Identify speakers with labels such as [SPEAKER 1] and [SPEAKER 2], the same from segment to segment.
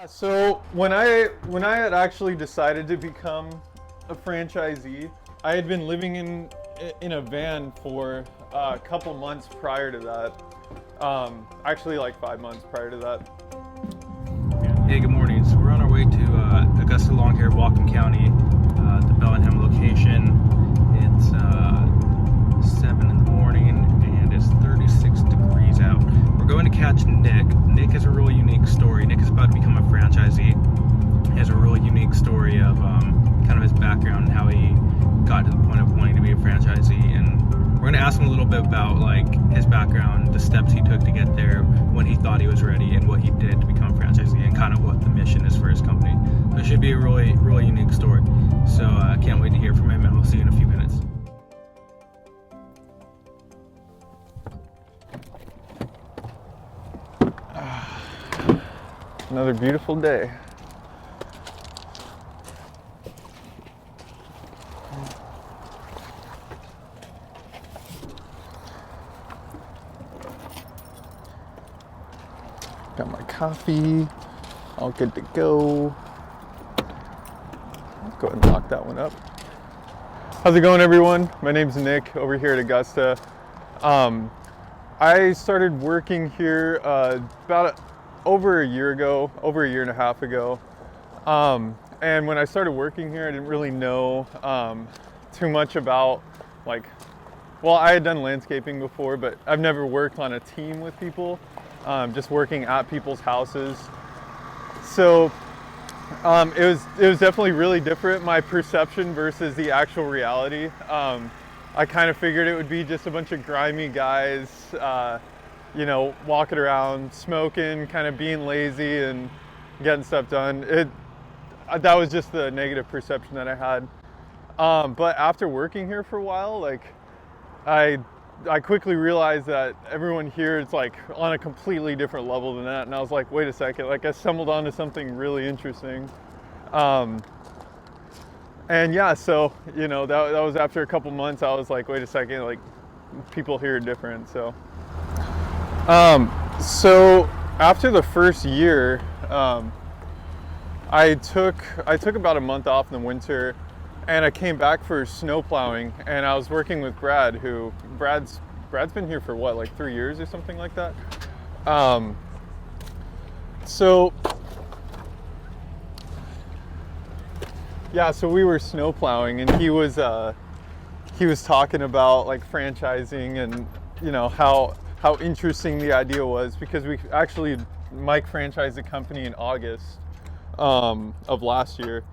[SPEAKER 1] So when I had actually decided to become a franchisee, I had been living in a van for a couple months prior to that. Actually, like 5 months prior to that.
[SPEAKER 2] Hey, good morning. So we're on our way to Augusta Long-Hair, Whatcom County, the Bellingham location. It's 7 in the morning and it's 36 degrees out. We're going to catch Nick. Nick has a really unique story. Nick is about to become a franchisee. He has a really unique story of kind of his background and how he got to the point of wanting to be a franchisee. And we're going to ask him a little bit about like his background, the steps he took to get there, when he thought he was ready, and what he did to become a franchisee, and kind of what the mission is for his company. So it should be a really, really unique story. So I can't wait to hear from him, and we'll see you in a few minutes.
[SPEAKER 1] Another beautiful day. Got my coffee, all good to go. Let's go ahead and lock that one up. How's it going, everyone? My name's Nick over here at Augusta. I started working here over a year and a half ago. And when I started working here, I didn't really know too much about I had done landscaping before, but I've never worked on a team with people. Just working at people's houses. So it was definitely really different, my perception versus the actual reality. I kind of figured it would be just a bunch of grimy guys, walking around, smoking, kind of being lazy and getting stuff done. That was just the negative perception that I had. But after working here for a while, I quickly realized that everyone here is on a completely different level than that. And I was like, wait a second, I stumbled onto something really interesting. And yeah, so, that was after a couple months. I was like, wait a second, people here are different. So after the first year, I took about a month off in the winter, and I came back for snow plowing, and I was working with Brad, Brad's been here for 3 years or something like that. So we were snow plowing, and he was talking about franchising and how interesting the idea was, because Mike franchised a company in August of last year.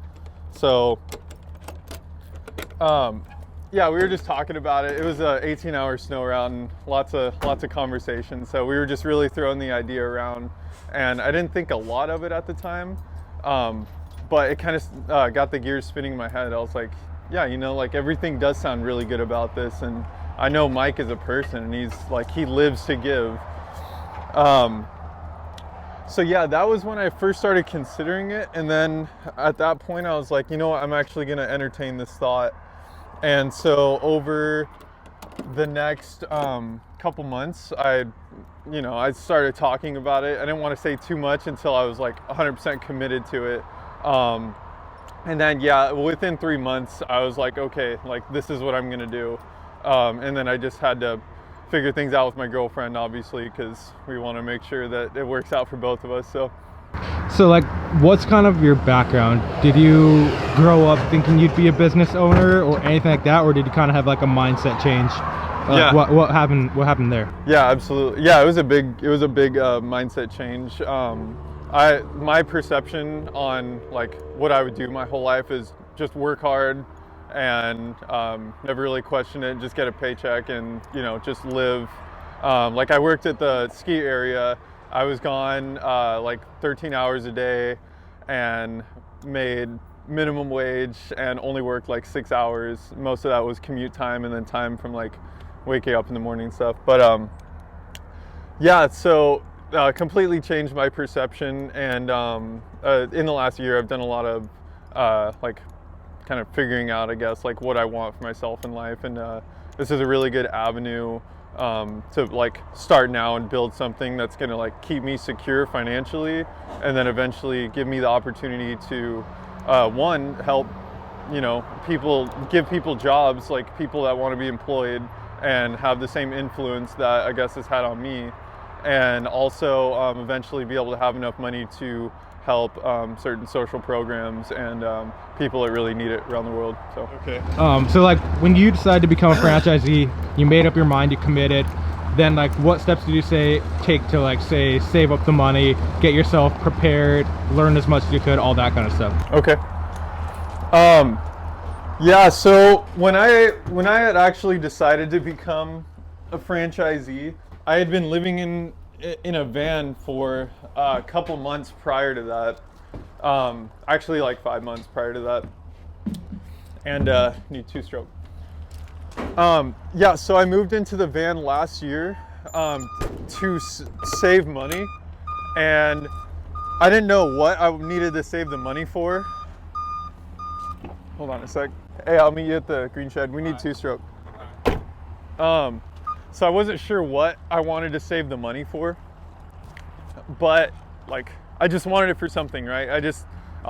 [SPEAKER 1] So we were just talking about it. It was a 18-hour snow route and lots of conversations. So we were just really throwing the idea around, and I didn't think a lot of it at the time, but it kind of got the gears spinning in my head. I was like, yeah, everything does sound really good about this, and I know Mike is a person, and he lives to give. So yeah, that was when I first started considering it, and then at that point I was like, you know what, I'm actually going to entertain this thought. And so over the next couple months, I started talking about it. I didn't want to say too much until I was 100% committed to it. And then within 3 months, I was like, okay, this is what I'm going to do. And then I just had to figure things out with my girlfriend, obviously, because we want to make sure that it works out for both of us. So
[SPEAKER 3] what's kind of your background? Did you grow up thinking you'd be a business owner or anything like that, or did you kind of have a mindset change? What happened there?
[SPEAKER 1] Yeah, absolutely. Yeah, it was a big mindset change. My perception on what I would do my whole life is just work hard and never really question it, just get a paycheck and just live. I worked at the ski area. I was gone 13 hours a day and made minimum wage and only worked 6 hours. Most of that was commute time and then time from waking up in the morning and stuff. But so completely changed my perception. And in the last year, I've done a lot of kind of figuring out, I guess, what I want for myself in life. And this is a really good avenue to like start now and build something that's gonna like keep me secure financially, and then eventually give me the opportunity to one, help people, give people jobs, like people that want to be employed and have the same influence that I guess has had on me, and also eventually be able to have enough money to help certain social programs and people that really need it around the world. So okay.
[SPEAKER 3] So like when you decided to become a franchisee, you made up your mind, you committed. Then like what steps did you take to like say save up the money, get yourself prepared, learn as much as you could, all that kind of stuff?
[SPEAKER 1] Okay. Yeah, so when I had actually decided to become a franchisee, I had been living in a van for a couple months prior to that. Actually like 5 months prior to that. And need 2-stroke. Yeah, so I moved into the van last year to save money, and I didn't know what I needed to save the money for. Hold on a sec. Hey, I'll meet you at the green shed. We need 2-stroke. So I wasn't sure what I wanted to save the money for, but like I just wanted it for something, right? I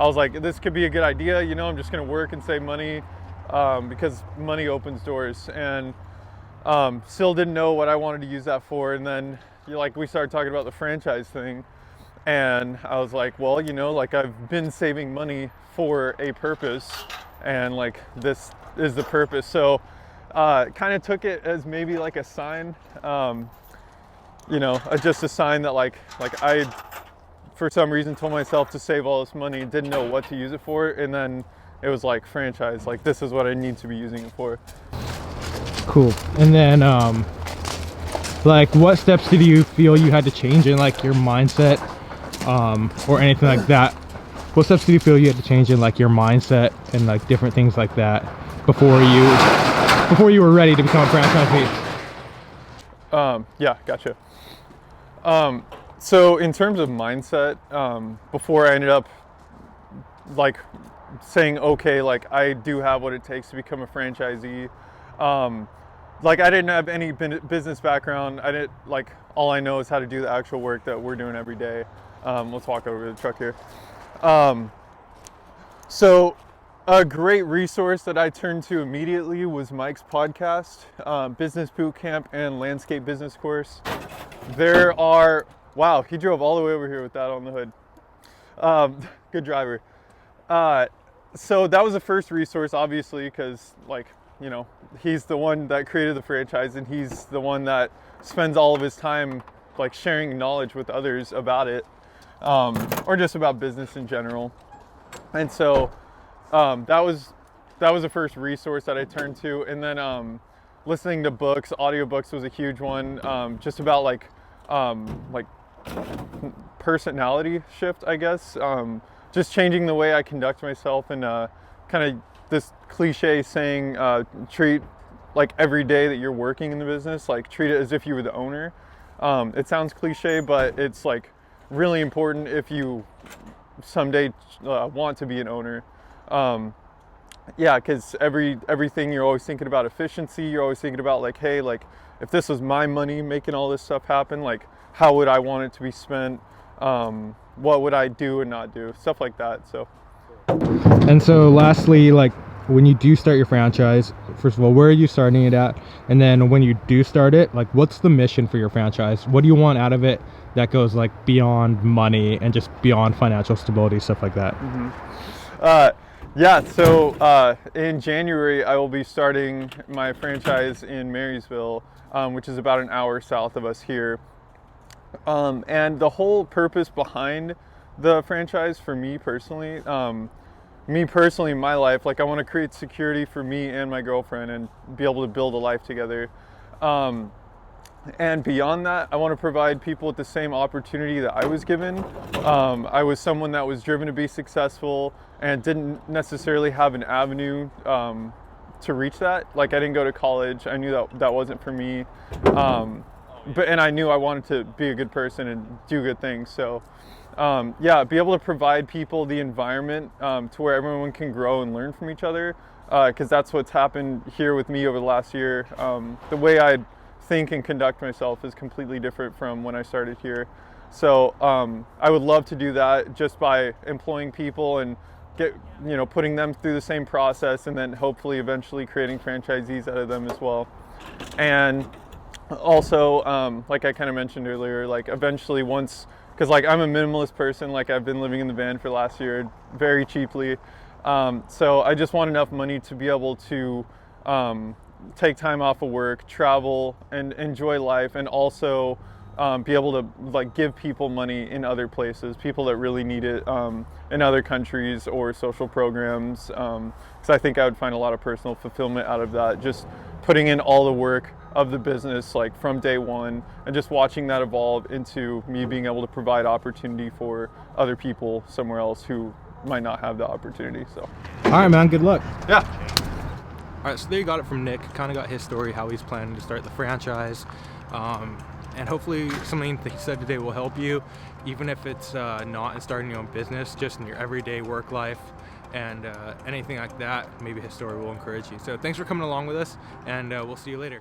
[SPEAKER 1] was like, this could be a good idea, I'm just gonna work and save money because money opens doors, and still didn't know what I wanted to use that for. And then we started talking about the franchise thing, and I was like, well, like I've been saving money for a purpose, and like this is the purpose. So kind of took it as maybe like a sign, just a sign that like I for some reason told myself to save all this money, didn't know what to use it for, and then it was like franchise, like this is what I need to be using it for.
[SPEAKER 3] Cool. And then like what steps did you feel you had to change in like your mindset or anything like that? What steps did you feel you had to change in like your mindset and like different things like that before you were ready to become a franchisee?
[SPEAKER 1] Yeah, gotcha. So in terms of mindset, before I ended up like saying, okay, like I do have what it takes to become a franchisee. Like I didn't have any business background. I didn't like, all I know is how to do the actual work that we're doing every day. Let's walk over to the truck here. So a great resource that I turned to immediately was Mike's podcast, Business Bootcamp and Landscape Business Course. Wow, he drove all the way over here with that on the hood. Good driver. So that was the first resource, obviously, because he's the one that created the franchise, and he's the one that spends all of his time like sharing knowledge with others about it, or just about business in general. And so that was the first resource that I turned to. And then listening to books, audiobooks was a huge one, just about like personality shift, I guess. Just changing the way I conduct myself, and kind of this cliche saying, treat like every day that you're working in the business, like treat it as if you were the owner. It sounds cliche, but it's like really important if you someday want to be an owner. Yeah, because everything you're always thinking about efficiency. You're always thinking about like, hey, like if this was my money making all this stuff happen, like how would I want it to be spent? What would I do and not do? Stuff like that. So.
[SPEAKER 3] And so lastly, like when you do start your franchise, first of all, where are you starting it at? And then when you do start it, like what's the mission for your franchise? What do you want out of it that goes like beyond money and just beyond financial stability, stuff like that?
[SPEAKER 1] Mm-hmm. Yeah, so in January, I will be starting my franchise in Marysville, which is about an hour south of us here. And the whole purpose behind the franchise for me personally, in my life, like I want to create security for me and my girlfriend and be able to build a life together. And beyond that, I want to provide people with the same opportunity that I was given. I was someone that was driven to be successful and didn't necessarily have an avenue to reach that. Like I didn't go to college. I knew that wasn't for me. And I knew I wanted to be a good person and do good things. So yeah, be able to provide people the environment to where everyone can grow and learn from each other. Because that's what's happened here with me over the last year. The way I think and conduct myself is completely different from when I started here. So I would love to do that just by employing people and putting them through the same process, and then hopefully eventually creating franchisees out of them as well. And also, like I kind of mentioned earlier, like eventually because like I'm a minimalist person, like I've been living in the van for the last year very cheaply. So I just want enough money to be able to take time off of work, travel, and enjoy life, and also be able to like give people money in other places, people that really need it in other countries or social programs. Because I think I would find a lot of personal fulfillment out of that, just putting in all the work of the business like from day one, and just watching that evolve into me being able to provide opportunity for other people somewhere else who might not have the opportunity. So
[SPEAKER 3] All right, man, good luck.
[SPEAKER 1] yeah.
[SPEAKER 3] All right, so there you got it from Nick. Kind of got his story, how he's planning to start the franchise. And hopefully something that he said today will help you, even if it's not in starting your own business, just in your everyday work life and anything like that. Maybe his story will encourage you. So thanks for coming along with us, and we'll see you later.